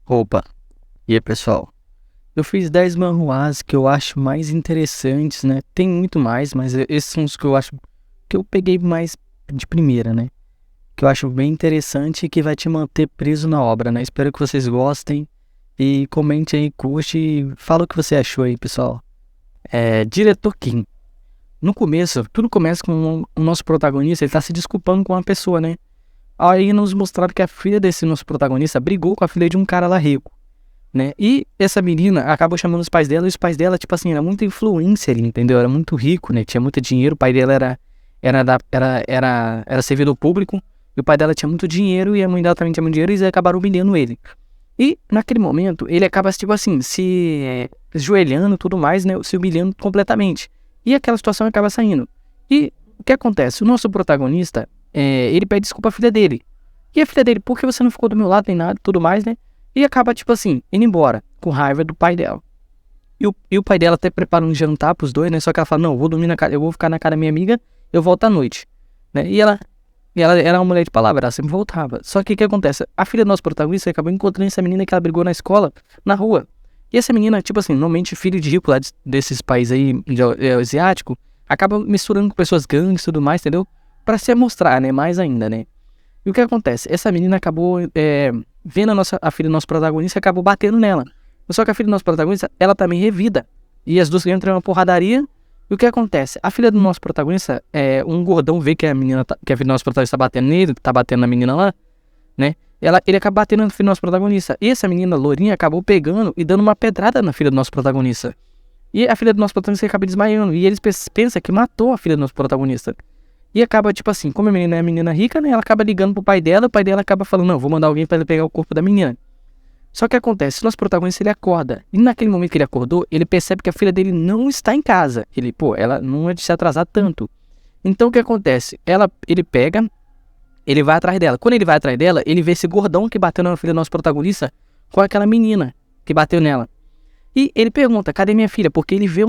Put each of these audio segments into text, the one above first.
Opa, e aí pessoal? Eu fiz 10 manhwas que eu acho mais interessantes, né? Tem muito mais, mas esses são os que eu acho que eu peguei mais de primeira, né? Que eu acho bem interessante e que vai te manter preso na obra, né? Espero que vocês gostem e comente aí, curte e fala o que você achou aí, pessoal. Diretor Kim. No começo, tudo começa com o nosso protagonista, ele tá se desculpando com uma pessoa, né? Aí nos mostraram que a filha desse nosso protagonista brigou com a filha de um cara lá rico, né? E essa menina acabou chamando os pais dela, e os pais dela, tipo assim, era muita influencer, entendeu? Era muito rico, né? Tinha muito dinheiro, o pai dela era servidor público, e o pai dela tinha muito dinheiro, e a mãe dela também tinha muito dinheiro, e eles acabaram humilhando ele. E, naquele momento, ele acaba, tipo assim, se ajoelhando e tudo mais, né? Se humilhando completamente. E aquela situação acaba saindo. E o que acontece? O nosso protagonista, ele pede desculpa à filha dele. E a filha dele, por que você não ficou do meu lado nem nada, tudo mais, né? E acaba, tipo assim, indo embora, com raiva do pai dela. E o pai dela até prepara um jantar pros dois, né? Só que ela fala, não, eu vou ficar na casa da minha amiga, eu volto à noite, né? E ela era uma mulher de palavra, ela sempre voltava. Só que o que acontece? A filha do nosso protagonista acabou encontrando essa menina que ela brigou na escola, na rua. E essa menina, tipo assim, normalmente filho de rico lá desses países aí, asiático, acaba misturando com pessoas gangues e tudo mais, entendeu? Pra se mostrar, né? Mais ainda, né? E o que acontece? Essa menina acabou vendo a filha do nosso protagonista e acabou batendo nela. Só que a filha do nosso protagonista, ela também revida. E as duas entram em uma porradaria. E o que acontece? A filha do nosso protagonista, um gordão vê que que a filha do nosso protagonista tá batendo nele, tá batendo na menina lá, né? Ele acaba batendo na filha do nosso protagonista. E essa menina lourinha acabou pegando e dando uma pedrada na filha do nosso protagonista. E a filha do nosso protagonista acaba desmaiando. E eles pensam que matou a filha do nosso protagonista. E acaba, tipo assim, como a menina é menina rica, né? Ela acaba ligando pro pai dela, o pai dela acaba falando, não, vou mandar alguém pra ele pegar o corpo da menina. Só que acontece, o nosso protagonista, ele acorda. E naquele momento que ele acordou, ele percebe que a filha dele não está em casa. Ela não é de se atrasar tanto. Então o que acontece? Ele pega, ele vai atrás dela. Quando ele vai atrás dela, ele vê esse gordão que bateu na filha do nosso protagonista com aquela menina que bateu nela. E ele pergunta, cadê minha filha? Porque ele vê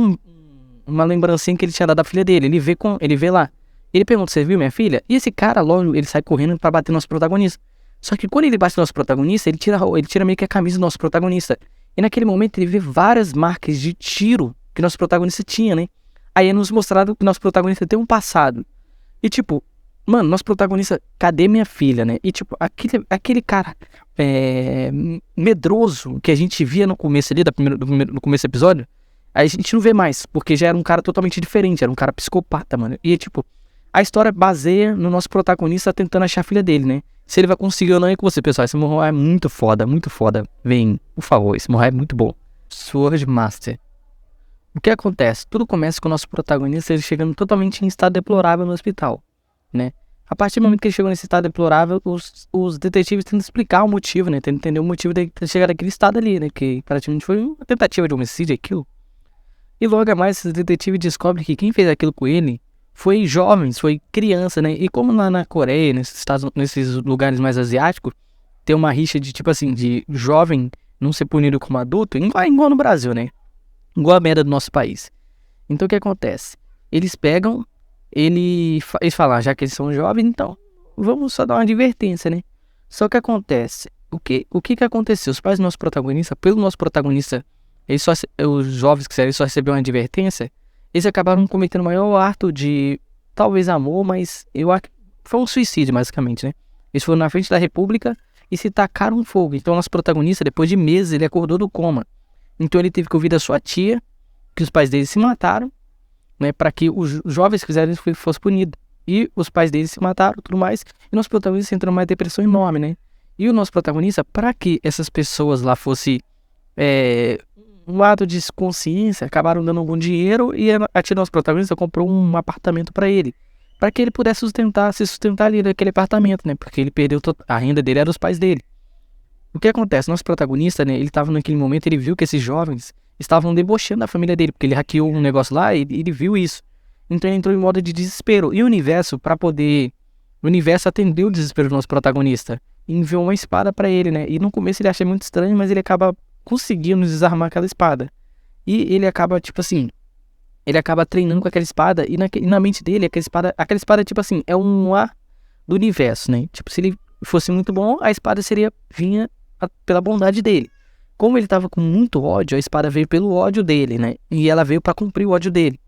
uma lembrancinha que ele tinha dado da filha dele. Ele vê lá. Ele pergunta, você viu minha filha? E esse cara, logo, ele sai correndo pra bater no nosso protagonista. Só que quando ele bate no nosso protagonista, ele tira meio que a camisa do nosso protagonista. E naquele momento ele vê várias marcas de tiro que nosso protagonista tinha, né? Aí é nos mostrado que nosso protagonista tem um passado. E tipo, mano, nosso protagonista, cadê minha filha, né? E tipo, aquele cara medroso que a gente via no começo ali, no começo do episódio, aí a gente não vê mais, porque já era um cara totalmente diferente, era um cara psicopata, mano. E tipo, a história baseia no nosso protagonista tentando achar a filha dele, né? Se ele vai conseguir ou não é com você, pessoal. Esse manhwa é muito foda, muito foda. Vem, por favor, esse manhwa é muito bom. Sword Master. O que acontece? Tudo começa com o nosso protagonista ele chegando totalmente em estado deplorável no hospital, né? A partir do momento que ele chegou nesse estado deplorável, os detetives tentam explicar o motivo, né? Tentam entender o motivo de ter chegado naquele estado ali, né? Que praticamente foi uma tentativa de homicídio, aquilo. E logo a mais, esses detetives descobrem que quem fez aquilo com ele foi jovens, foi criança, né? E como lá na Coreia, nesses lugares mais asiáticos, tem uma rixa de, tipo assim, de jovem não ser punido como adulto, igual no Brasil, né? Igual a merda do nosso país. Então o que acontece? Eles pegam, eles falam, já que eles são jovens, então vamos só dar uma advertência, né? Só que acontece, o que aconteceu? Os pais do nosso protagonista, pelo nosso protagonista, os jovens que eles só receberam uma advertência, eles acabaram cometendo o maior ato de, talvez amor, mas eu acho que foi um suicídio, basicamente, né? Eles foram na frente da República e se tacaram fogo. Então, nosso protagonista, depois de meses, ele acordou do coma. Então, ele teve que ouvir da sua tia que os pais dele se mataram, né? Para que os jovens que fizeram isso fossem punidos. E os pais dele se mataram, tudo mais. E nosso protagonista entrou numa depressão enorme, né? E o nosso protagonista, para que essas pessoas lá fossem um ato de consciência, acabaram dando algum dinheiro e a tia do nosso protagonista comprou um apartamento pra ele, para que ele pudesse se sustentar ali naquele apartamento, né? Porque ele perdeu a renda dele, era os pais dele. O que acontece? Nosso protagonista, né? Ele tava naquele momento, ele viu que esses jovens estavam debochando da família dele, porque ele hackeou um negócio lá e ele viu isso. Então ele entrou em modo de desespero. E o universo, o universo atendeu o desespero do nosso protagonista e enviou uma espada pra ele, né? E no começo ele acha muito estranho, mas ele acaba conseguindo desarmar aquela espada. E ele acaba, tipo assim, ele acaba treinando com aquela espada e na mente dele, aquela espada, tipo assim, é um ar do universo, né? Tipo, se ele fosse muito bom, a espada vinha pela bondade dele. Como ele tava com muito ódio, a espada veio pelo ódio dele, né? E ela veio pra cumprir o ódio dele.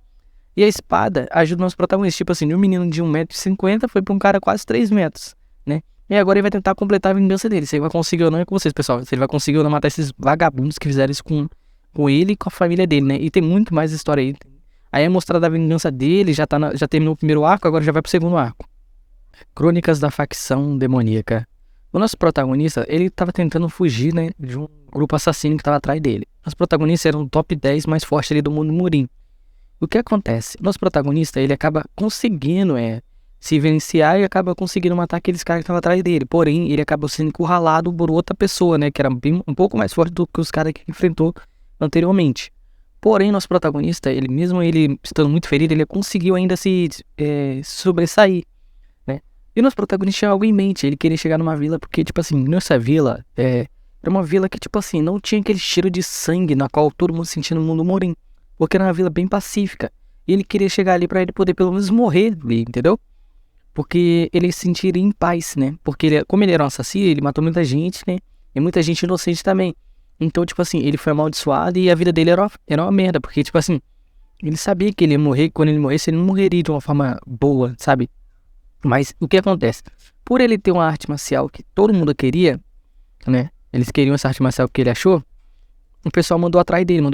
E a espada ajuda o nosso protagonista. Tipo assim, de um menino de 1,50 m foi pra um cara quase 3 metros, né? E agora ele vai tentar completar a vingança dele. Se ele vai conseguir ou não é com vocês, pessoal. Se ele vai conseguir ou não matar esses vagabundos que fizeram isso com ele e com a família dele, né? E tem muito mais história aí. Aí é mostrada a vingança dele, já terminou o primeiro arco, agora já vai pro segundo arco. Crônicas da facção demoníaca. O nosso protagonista, ele tava tentando fugir, né, de um grupo assassino que tava atrás dele. Os protagonistas eram o top 10 mais forte ali do mundo Murim. O que acontece? Nosso protagonista, ele acaba conseguindo se venciar e acaba conseguindo matar aqueles caras que estavam atrás dele. Porém, ele acaba sendo encurralado por outra pessoa, né, que era um pouco mais forte do que os caras que enfrentou anteriormente. Porém, nosso protagonista, ele mesmo ele estando muito ferido, ele conseguiu ainda se sobressair, né? E nosso protagonista tinha algo em mente, ele queria chegar numa vila, porque, tipo assim, nessa vila, era uma vila que, tipo assim, não tinha aquele cheiro de sangue na qual todo mundo sentia no mundo Morim, porque era uma vila bem pacífica. E ele queria chegar ali pra ele poder pelo menos morrer ali, entendeu? Porque ele se sentiria em paz, né? Porque como ele era um assassino, ele matou muita gente, né? E muita gente inocente também. Então, tipo assim, ele foi amaldiçoado e a vida dele era uma merda. Porque, tipo assim, ele sabia que ele ia morrer. Quando ele morresse, ele não morreria de uma forma boa, sabe? Mas o que acontece? Por ele ter uma arte marcial que todo mundo queria, né? Eles queriam essa arte marcial que ele achou. O pessoal mandou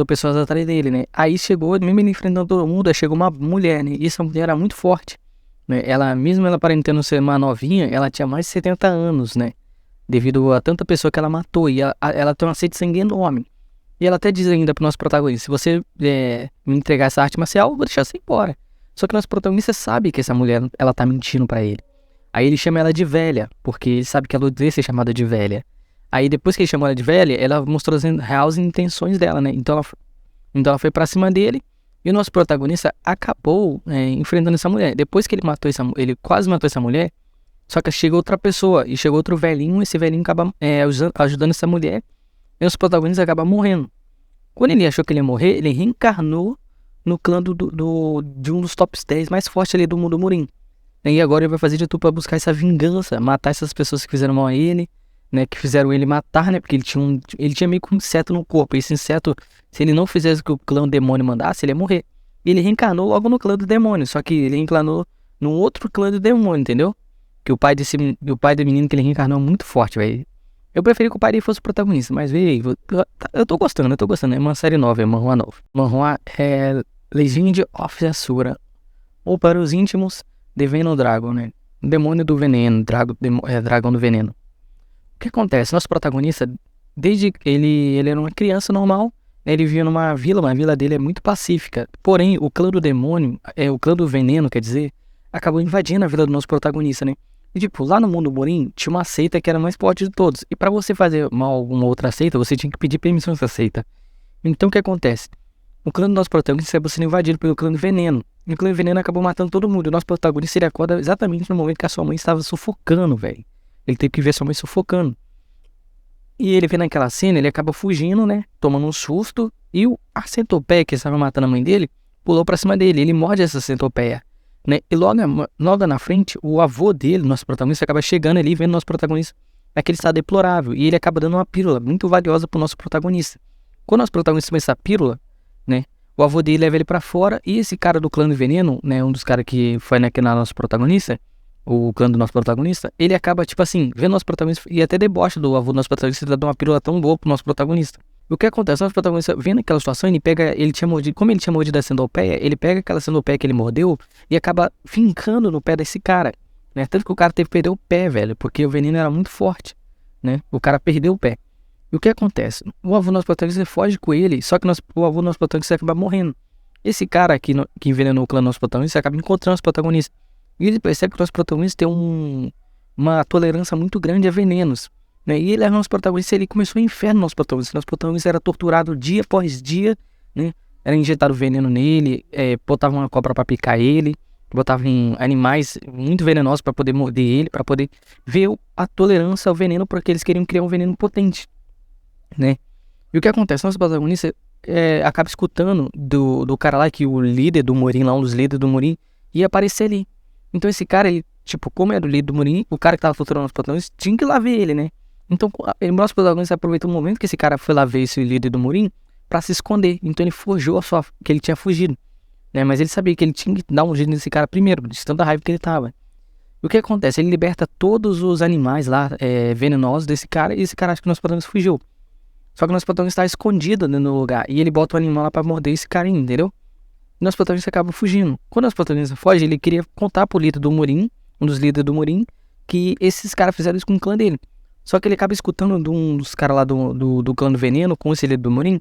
pessoas atrás dele, né? Aí chegou, mesmo ele enfrentando todo mundo, aí chegou uma mulher, né? E essa mulher era muito forte, né? Mesmo ela aparentando ser uma novinha, ela tinha mais de 70 anos, né? Devido a tanta pessoa que ela matou. E ela tem uma sede de sangue enorme. E ela até diz ainda pro nosso protagonista: se você me entregar essa arte marcial, eu vou deixar você embora. Só que o nosso protagonista sabe que essa mulher, ela tá mentindo pra ele. Aí ele chama ela de velha, porque ele sabe que ela odeia ser chamada de velha. Aí depois que ele chamou ela de velha, ela mostrou as reais intenções dela, né? Então ela foi pra cima dele. E o nosso protagonista acabou enfrentando essa mulher. Depois que ele quase matou essa mulher. Só que chega outra pessoa, e chegou outro velhinho, esse velhinho acaba ajudando essa mulher, e os protagonistas acabam morrendo. Quando ele achou que ele ia morrer, ele reencarnou no clã de um dos top 10 mais fortes ali do mundo Murim. E agora ele vai fazer de tudo pra buscar essa vingança, matar essas pessoas que fizeram mal a ele, né, que fizeram ele matar, né, porque ele tinha meio que um inseto no corpo, e esse inseto, se ele não fizesse o que o clã do demônio mandasse, ele ia morrer. E ele reencarnou logo no clã do demônio, só que ele reencarnou num outro clã do demônio, entendeu? Que o pai do menino que ele reencarnou é muito forte, velho. Eu preferi que o pai dele fosse o protagonista, mas, velho, eu tô gostando. É uma série nova, é manhwa nova. Manhwa é Legend of Asura, ou para os íntimos, The Venom Dragon, né? Demônio do veneno, dragão do veneno. O que acontece? Nosso protagonista, desde ele era uma criança normal, né, ele vivia numa vila, mas a vila dele é muito pacífica. Porém, o clã do demônio, o clã do veneno, quer dizer, acabou invadindo a vila do nosso protagonista, né? E tipo, lá no mundo Morim tinha uma seita que era a mais forte de todos. E pra você fazer mal a alguma outra seita, você tinha que pedir permissão dessa seita. Então o que acontece? O clã do nosso protagonista acabou sendo invadido pelo clã do veneno. E o clã do veneno acabou matando todo mundo. E o nosso protagonista ele acorda exatamente no momento que a sua mãe estava sufocando, velho. Ele teve que ver a sua mãe sufocando. E ele vê naquela cena, ele acaba fugindo, né? Tomando um susto. E a centopeia que estava matando a mãe dele pulou pra cima dele. Ele morde essa centopeia, né? E logo na frente, o avô dele, nosso protagonista, acaba chegando ali, vendo nosso protagonista naquele estado deplorável. E ele acaba dando uma pílula muito valiosa pro nosso protagonista. Quando o nosso protagonista toma essa pílula, né? O avô dele leva ele pra fora. E esse cara do clã do veneno, né? Um dos caras que foi na nosso protagonista, o clã do nosso protagonista, ele acaba, tipo assim, vendo nosso protagonista e até debocha do avô do nosso protagonista, dando uma pílula tão boa pro nosso protagonista. O que acontece? O nosso protagonista, vendo aquela situação, como ele tinha mordido a centopeia, ele pega aquela centopeia que ele mordeu e acaba fincando no pé desse cara, né? Tanto que o cara teve que perder o pé, velho, porque o veneno era muito forte, né? O cara perdeu o pé. E o que acontece? O avô do nosso protagonista foge com ele, só que o avô do nosso protagonista acaba morrendo. Esse cara que envenenou o clã do nosso protagonista acaba encontrando os protagonistas. E ele percebe que o nosso protagonista tem uma tolerância muito grande a venenos, né? E ele era nosso protagonista, ele começou o inferno no nosso protagonista. Nosso protagonista era torturado dia após dia, né? Era injetado veneno nele, botava uma cobra pra picar ele, botava em animais muito venenosos pra poder morder ele, pra poder ver a tolerância ao veneno, porque eles queriam criar um veneno potente, né? E o que acontece? Nosso protagonista acaba escutando do cara lá, que o líder do Morim, lá um dos líderes do Morim, ia aparecer ali. Então esse cara, ele, tipo, como era o líder do Morim, o cara que tava torturando os protagonistas, tinha que ir lá ver ele, né? Então, o nosso protagonista aproveitou o momento que esse cara foi lá ver esse líder do Murim pra se esconder. Então ele forjou que ele tinha fugido, né? Mas ele sabia que ele tinha que dar um jeito nesse cara primeiro, de tanta raiva que ele tava. E o que acontece? Ele liberta todos os animais lá, venenosos desse cara, e esse cara acha que o nosso protagonista fugiu. Só que o nosso protagonista está escondido no lugar, e ele bota o animal lá pra morder esse cara, entendeu? E o nosso protagonista acaba fugindo. Quando o nosso protagonista foge, ele queria contar pro líder do Murim, um dos líderes do Murim, que esses caras fizeram isso com o clã dele. Só que ele acaba escutando de um dos caras lá do clã do Veneno, com esse líder do Murim,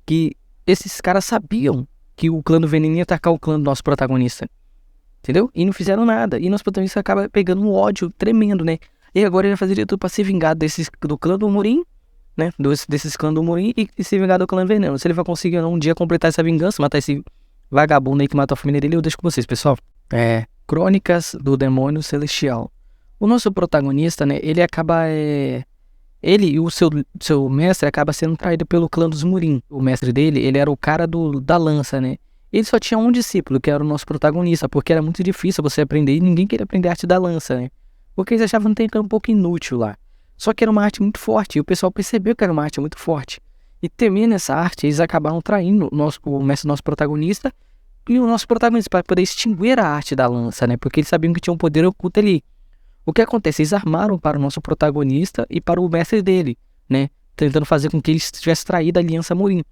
que esses caras sabiam que o clã do Veneno ia atacar o clã do nosso protagonista. Entendeu? E não fizeram nada. E nosso protagonista acaba pegando um ódio tremendo, né? E agora ele vai fazer de tudo pra se vingar do clã do Murim, né? Desses clãs do Murim e se vingar do clã do Veneno. Se ele vai conseguir um dia completar essa vingança, matar esse vagabundo aí que matou a família dele, eu deixo com vocês, pessoal. Crônicas do Demônio Celestial. O nosso protagonista, né? Ele acaba... Ele e o seu mestre acaba sendo traído pelo clã dos Murim. O mestre dele, ele era o cara da lança, né? Ele só tinha um discípulo, que era o nosso protagonista, porque era muito difícil você aprender e ninguém queria aprender a arte da lança, né? Porque eles achavam que era um pouco inútil lá. Só que era uma arte muito forte, e o pessoal percebeu que era uma arte muito forte. E temendo essa arte, eles acabaram traindo o mestre do nosso protagonista e o nosso protagonista para poder extinguir a arte da lança, né? Porque eles sabiam que tinha um poder oculto ali. O que acontece? Eles armaram para o nosso protagonista e para o mestre dele, né? Tentando fazer com que ele tivesse traído a aliança Murim.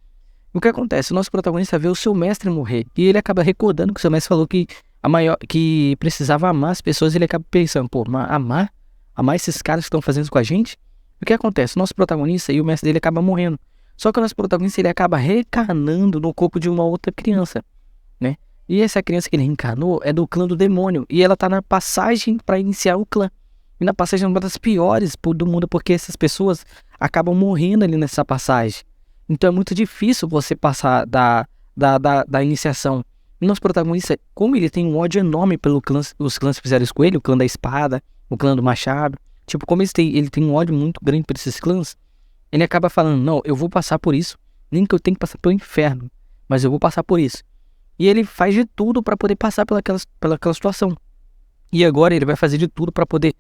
O que acontece? O nosso protagonista vê o seu mestre morrer. E ele acaba recordando que o seu mestre falou que precisava amar as pessoas. E ele acaba pensando, pô, amar esses caras que estão fazendo isso com a gente? O que acontece? O nosso protagonista e o mestre dele acabam morrendo. Só que o nosso protagonista ele acaba reencarnando no corpo de uma outra criança, né? E essa criança que ele reencarnou é do clã do demônio. E ela tá na passagem para iniciar o clã. E na passagem é uma das piores do mundo, porque essas pessoas acabam morrendo ali nessa passagem. Então é muito difícil você passar da iniciação. E nosso protagonista, como ele tem um ódio enorme pelos clãs que fizeram isso com ele, o clã da espada, o clã do machado. Tipo, como ele tem um ódio muito grande por esses clãs, ele acaba falando, não, eu vou passar por isso. Nem que eu tenha que passar pelo inferno, mas eu vou passar por isso. E ele faz de tudo para poder passar pelaquela situação. E agora ele vai fazer de tudo para poder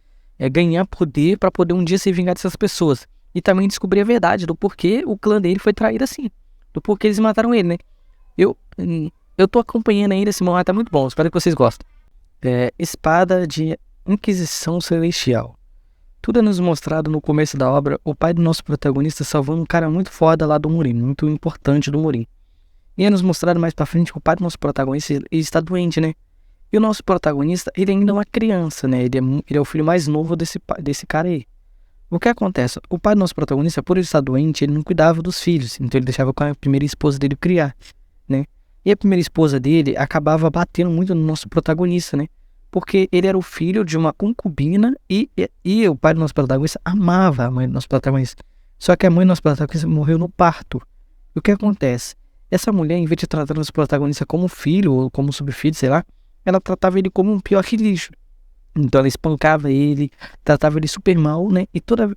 ganhar poder, para poder um dia se vingar dessas pessoas. E também descobrir a verdade do porquê o clã dele foi traído assim. Do porquê eles mataram ele, né? Eu tô acompanhando ainda esse mangá, tá muito bom. Espero que vocês gostem. Espada de Inquisição Celestial. Tudo é nos mostrado no começo da obra. O pai do nosso protagonista salvando um cara muito foda lá do Murim. Muito importante do Murim. E é nos mostrado mais pra frente que o pai do nosso protagonista ele está doente, né? E o nosso protagonista, ele ainda é uma criança, né? Ele é o filho mais novo desse cara aí. O que acontece? O pai do nosso protagonista, por ele estar doente, ele não cuidava dos filhos. Então ele deixava com a primeira esposa dele criar, né? E a primeira esposa dele acabava batendo muito no nosso protagonista, né? Porque ele era o filho de uma concubina e o pai do nosso protagonista amava a mãe do nosso protagonista. Só que a mãe do nosso protagonista morreu no parto. E o que acontece? Essa mulher, em vez de tratar o nosso protagonista como filho ou como subfilho, sei lá, ela tratava ele como um pior que lixo. Então ela espancava ele, tratava ele super mal, né?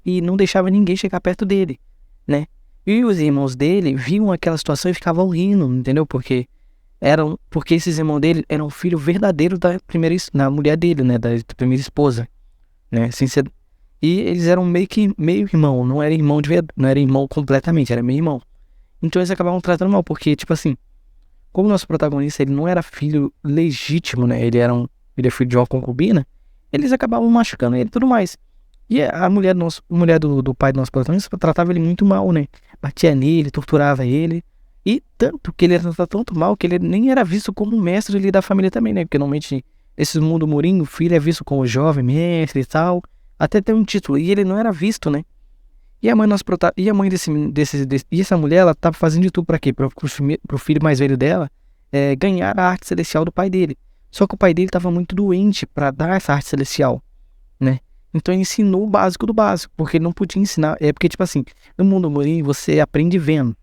E não deixava ninguém chegar perto dele, né? E os irmãos dele viam aquela situação e ficavam rindo, entendeu? Porque esses irmãos dele eram filho verdadeiro da mulher dele, né? Da primeira esposa, né? E eles eram meio irmão, não era irmão não era irmão completamente, era meio irmão. Então eles acabavam tratando mal, porque, tipo assim, como o nosso protagonista ele não era filho legítimo, né? Ele é filho de uma concubina, eles acabavam machucando ele e tudo mais. E a mulher do pai do nosso protagonista tratava ele muito mal, né? Batia nele, torturava ele. E tanto que ele era tratado tanto mal que ele nem era visto como mestre ali da família também, né? Porque normalmente, esse mundo Murim, o filho é visto como jovem mestre e tal. Até tem um título. E ele não era visto, né? E a mãe e essa mulher, ela tava fazendo de tudo pra quê? Pro filho mais velho dela ganhar a arte celestial do pai dele. Só que o pai dele tava muito doente pra dar essa arte celestial, né? Então ele ensinou o básico do básico, porque ele não podia ensinar. Porque, tipo assim, no mundo Murim você aprende vendo.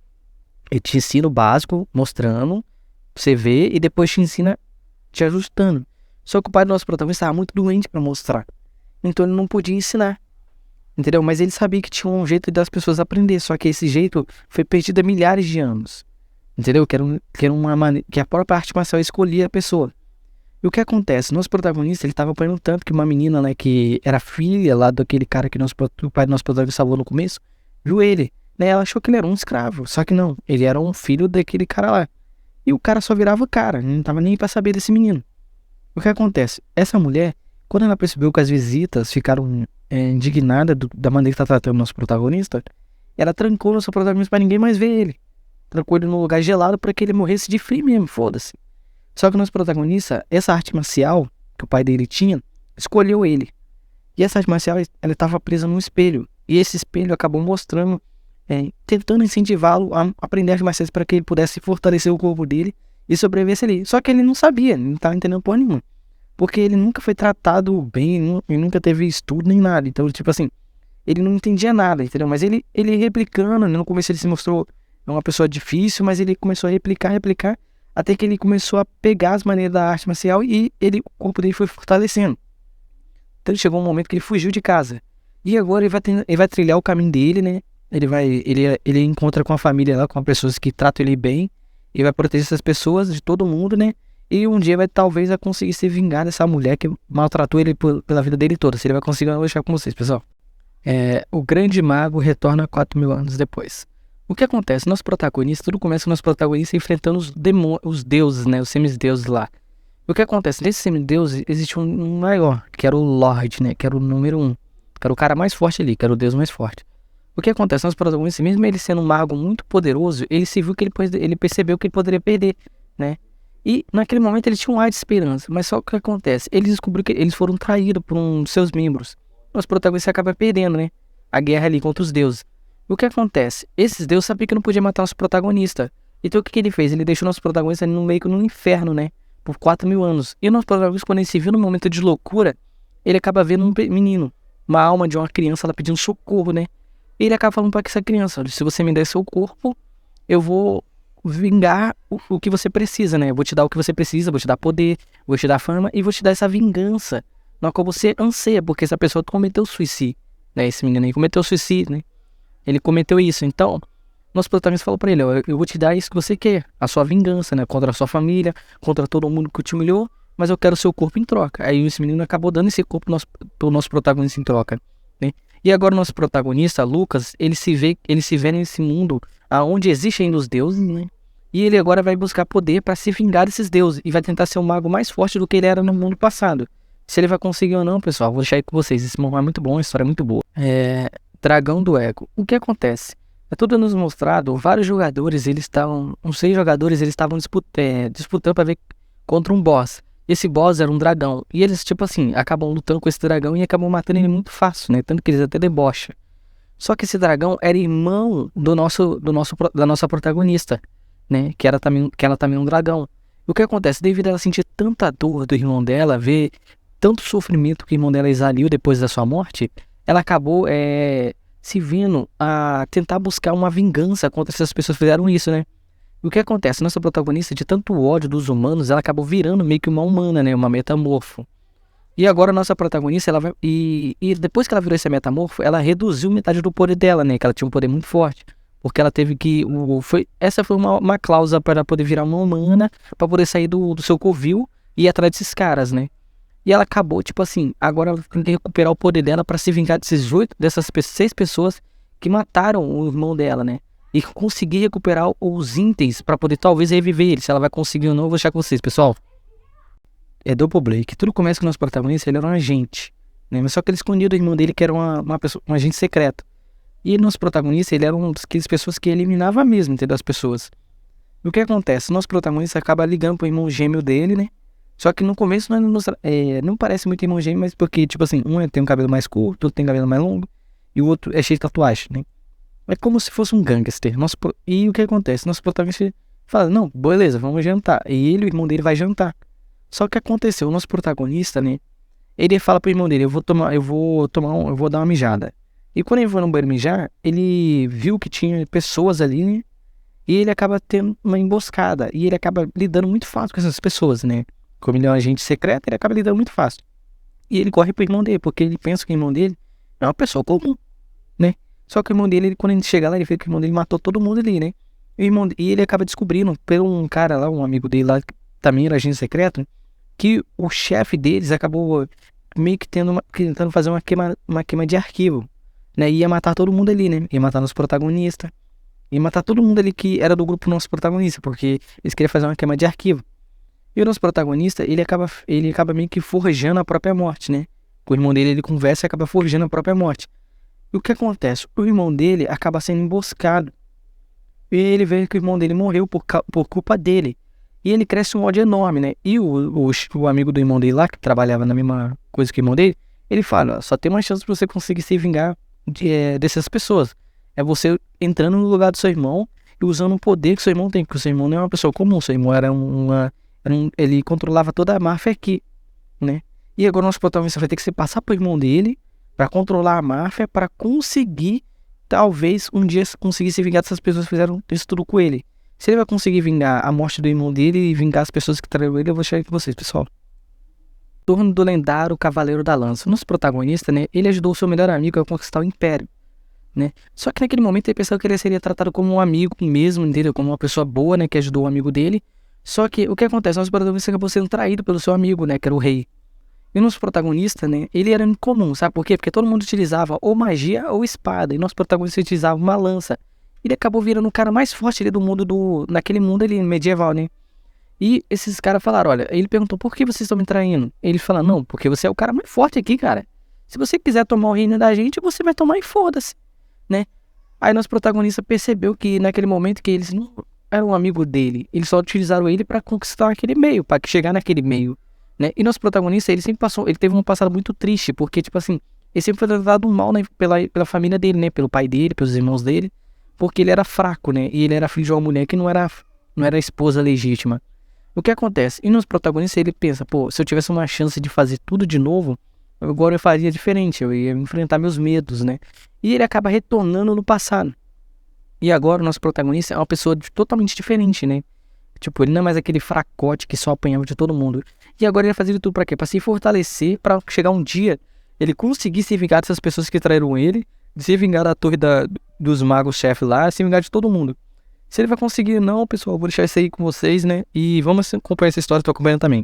Ele te ensina o básico, mostrando, você vê, e depois te ensina te ajustando. Só que o pai do nosso protagonista estava muito doente pra mostrar. Então ele não podia ensinar. Entendeu? Mas ele sabia que tinha um jeito das pessoas aprender. Só que esse jeito foi perdido há milhares de anos. Entendeu? Que a própria arte marcial escolhia a pessoa. E o que acontece? Nosso protagonista, ele tava apanhando tanto que uma menina, né, que era filha lá daquele cara que o pai do nosso protagonista salvou no começo, viu ele, né? Ela achou que ele era um escravo, só que não, ele era um filho daquele cara lá. E o cara só virava cara, não tava nem pra saber desse menino. O que acontece? Essa mulher, quando ela percebeu que as visitas ficaram indignadas da maneira que tá tratando o nosso protagonista, ela trancou o nosso protagonista pra ninguém mais ver ele. Trancou ele num lugar gelado pra que ele morresse de frio mesmo, foda-se. Só que o nosso protagonista, essa arte marcial que o pai dele tinha, escolheu ele. E essa arte marcial, ela estava presa num espelho. E esse espelho acabou mostrando, tentando incentivá-lo a aprender artes marciais para que ele pudesse fortalecer o corpo dele e sobrevivesse ali. Só que ele não sabia, ele não estava entendendo porra nenhuma. Porque ele nunca foi tratado bem, ele nunca teve estudo nem nada. Então, tipo assim, ele não entendia nada, entendeu? Mas ele replicando, né? No começo ele se mostrou uma pessoa difícil, mas ele começou a replicar, até que ele começou a pegar as maneiras da arte marcial e o corpo dele foi fortalecendo. Então ele chegou um momento que ele fugiu de casa. E agora ele vai trilhar o caminho dele, né? Ele encontra com a família lá, com as pessoas que tratam ele bem. E vai proteger essas pessoas de todo mundo, né? E um dia talvez vai conseguir se vingar dessa mulher que maltratou ele pela vida dele toda. Se ele vai conseguir, eu vou deixar com vocês, pessoal. O grande mago retorna 4.000 anos depois. O que acontece? Nosso protagonista, tudo começa com o nosso protagonista enfrentando os deuses, né? Os semideuses lá. O que acontece? Nesse semideus existe um maior, que era o Lorde, né? Que era o número 1. Que era o cara mais forte ali, que era o deus mais forte. O que acontece? Nosso protagonista, mesmo ele sendo um mago muito poderoso, ele se viu que ele percebeu que ele poderia perder, né? E naquele momento ele tinha um ar de esperança. Mas só o que acontece? Ele descobriu que eles foram traídos por um de seus membros. Nosso protagonista acaba perdendo, né? A guerra ali contra os deuses. O que acontece? Esses deuses sabiam que não podia matar nosso protagonista. Então o que ele fez? Ele deixou nosso protagonista meio que no inferno, né? Por 4.000 anos. E o nosso protagonista, quando ele se viu no momento de loucura, ele acaba vendo um menino, uma alma de uma criança, ela pedindo socorro, né? E ele acaba falando para essa criança: olha, se você me der seu corpo, eu vou vingar o que você precisa, né? Eu vou te dar o que você precisa, vou te dar poder, vou te dar fama e vou te dar essa vingança na qual você anseia, porque essa pessoa cometeu suicídio, né? Esse menino aí cometeu suicídio, né? Ele cometeu isso. Então, nosso protagonista falou pra ele: eu vou te dar isso que você quer, a sua vingança, né? Contra a sua família, contra todo mundo que te humilhou, mas eu quero o seu corpo em troca. Aí esse menino acabou dando esse corpo pro nosso protagonista em troca, né? E agora o nosso protagonista, Lucas, ele se vê nesse mundo onde existem ainda os deuses, né? E ele agora vai buscar poder para se vingar desses deuses e vai tentar ser um mago mais forte do que ele era no mundo passado. Se ele vai conseguir ou não, pessoal, vou deixar aí com vocês. Esse mangá é muito bom, a história é muito boa. Dragão do Ego. O que acontece? É tudo nos mostrado, vários jogadores, uns 6 jogadores, eles estavam disputando para ver contra um boss. Esse boss era um dragão. E eles, tipo assim, acabam lutando com esse dragão e acabam matando ele muito fácil, né? Tanto que eles até debocham. Só que esse dragão era irmão da nossa protagonista, né? Que ela também é um dragão. E o que acontece? Devido a ela sentir tanta dor do irmão dela, ver tanto sofrimento que o irmão dela exaliu depois da sua morte, ela acabou se vendo a tentar buscar uma vingança contra essas pessoas que fizeram isso, né? E o que acontece? Nossa protagonista, de tanto ódio dos humanos, ela acabou virando meio que uma humana, né? Uma metamorfo. E agora a nossa protagonista, ela vai... E depois que ela virou esse metamorfo, ela reduziu metade do poder dela, né? Que ela tinha um poder muito forte. Porque ela teve que... Essa foi uma cláusula para poder virar uma humana, para poder sair do seu covil e ir atrás desses caras, né? E ela acabou, tipo assim, agora ela tem que recuperar o poder dela para se vingar dessas 6 pessoas que mataram o irmão dela, né? E conseguir recuperar os itens para poder talvez reviver ele. Se ela vai conseguir ou não, eu vou deixar com vocês, pessoal. É Double Blake. Tudo começa com o nosso protagonista, ele era um agente, né? Mas só que ele escondia do irmão dele que era uma pessoa, um agente secreto. E nosso protagonista, ele era uma daquelas pessoas que eliminava mesmo, entendeu? As pessoas. E o que acontece? Nosso protagonista acaba ligando pro irmão gêmeo dele, né? Só que no começo não parece muito irmão gêmeo, mas porque, tipo assim, um tem um cabelo mais curto, outro tem cabelo mais longo, e o outro é cheio de tatuagem, né? É como se fosse um gangster. E o que acontece? Nosso protagonista fala: não, beleza, vamos jantar. E ele e o irmão dele vai jantar. Só que aconteceu, o nosso protagonista, né? Ele fala pro irmão dele: eu vou dar uma mijada. E quando ele foi no banheiro mijar, ele viu que tinha pessoas ali, né? E ele acaba tendo uma emboscada. E ele acaba lidando muito fácil com essas pessoas, né? Como ele é um agente secreto, ele acaba lidando muito fácil. E ele corre pro irmão dele, porque ele pensa que o irmão dele é uma pessoa comum, né? Só que o irmão dele, quando ele chega lá, ele vê que o irmão dele matou todo mundo ali, né? E ele acaba descobrindo, pelo um cara lá, um amigo dele lá, que também era agente secreto, que o chefe deles acabou meio que tentando fazer uma queima de arquivo, né? Ia matar todo mundo ali, né? Ia matar nosso protagonista. Ia matar todo mundo ali que era do grupo nosso protagonista, porque eles queriam fazer uma queima de arquivo. E o nosso protagonista, ele acaba meio que forjando a própria morte, né? Com o irmão dele, ele conversa e acaba forjando a própria morte. E o que acontece? O irmão dele acaba sendo emboscado. E ele vê que o irmão dele morreu por culpa dele. E ele cresce um ódio enorme, né? E o amigo do irmão dele lá, que trabalhava na mesma coisa que o irmão dele, ele fala, só tem uma chance pra você conseguir se vingar dessas pessoas. É você entrando no lugar do seu irmão e usando o poder que seu irmão tem. Porque o seu irmão não é uma pessoa comum, seu irmão ele controlava toda a máfia aqui, né? E agora o nosso protagonista vai ter que se passar pro irmão dele pra controlar a máfia, pra conseguir, talvez, um dia conseguir se vingar dessas pessoas que fizeram isso tudo com ele. Se ele vai conseguir vingar a morte do irmão dele e vingar as pessoas que traíram ele, eu vou deixar aí com vocês, pessoal. Torno do lendário Cavaleiro da Lança. O nosso protagonista, né, ele ajudou o seu melhor amigo a conquistar o Império, né? Só que naquele momento ele pensava que ele seria tratado como um amigo mesmo, entendeu? Como uma pessoa boa, né, que ajudou o amigo dele. Só que o que acontece? O nosso protagonista acabou sendo traído pelo seu amigo, né, que era o rei. E o nosso protagonista, né, ele era incomum, sabe por quê? Porque todo mundo utilizava ou magia ou espada, e nosso protagonista utilizava uma lança. Ele acabou virando o cara mais forte ali do mundo, naquele mundo ali medieval, né? E esses caras falaram, olha, ele perguntou, por que vocês estão me traindo? Ele fala, não, porque você é o cara mais forte aqui, cara. Se você quiser tomar o reino da gente, você vai tomar e foda-se, né? Aí nosso protagonista percebeu que naquele momento que eles não eram um amigo dele, eles só utilizaram ele pra conquistar aquele meio, pra chegar naquele meio, né? E nosso protagonista, ele teve um passado muito triste, porque, tipo assim, ele sempre foi tratado mal, né, pela família dele, né, pelo pai dele, pelos irmãos dele, porque ele era fraco, né, e ele era filho de uma mulher que não era a esposa legítima. O que acontece? E nos protagonistas ele pensa, pô, se eu tivesse uma chance de fazer tudo de novo, agora eu faria diferente, eu ia enfrentar meus medos, né? E ele acaba retornando no passado. E agora o nosso protagonista é uma pessoa totalmente diferente, né? Tipo, ele não é mais aquele fracote que só apanhava de todo mundo. E agora ele vai fazer tudo pra quê? Pra se fortalecer, pra chegar um dia, ele conseguir se vingar dessas pessoas que traíram ele, se vingar da torre dos magos-chefe lá, se vingar de todo mundo. Se ele vai conseguir não, pessoal, eu vou deixar isso aí com vocês, né? E vamos acompanhar essa história, tô acompanhando também.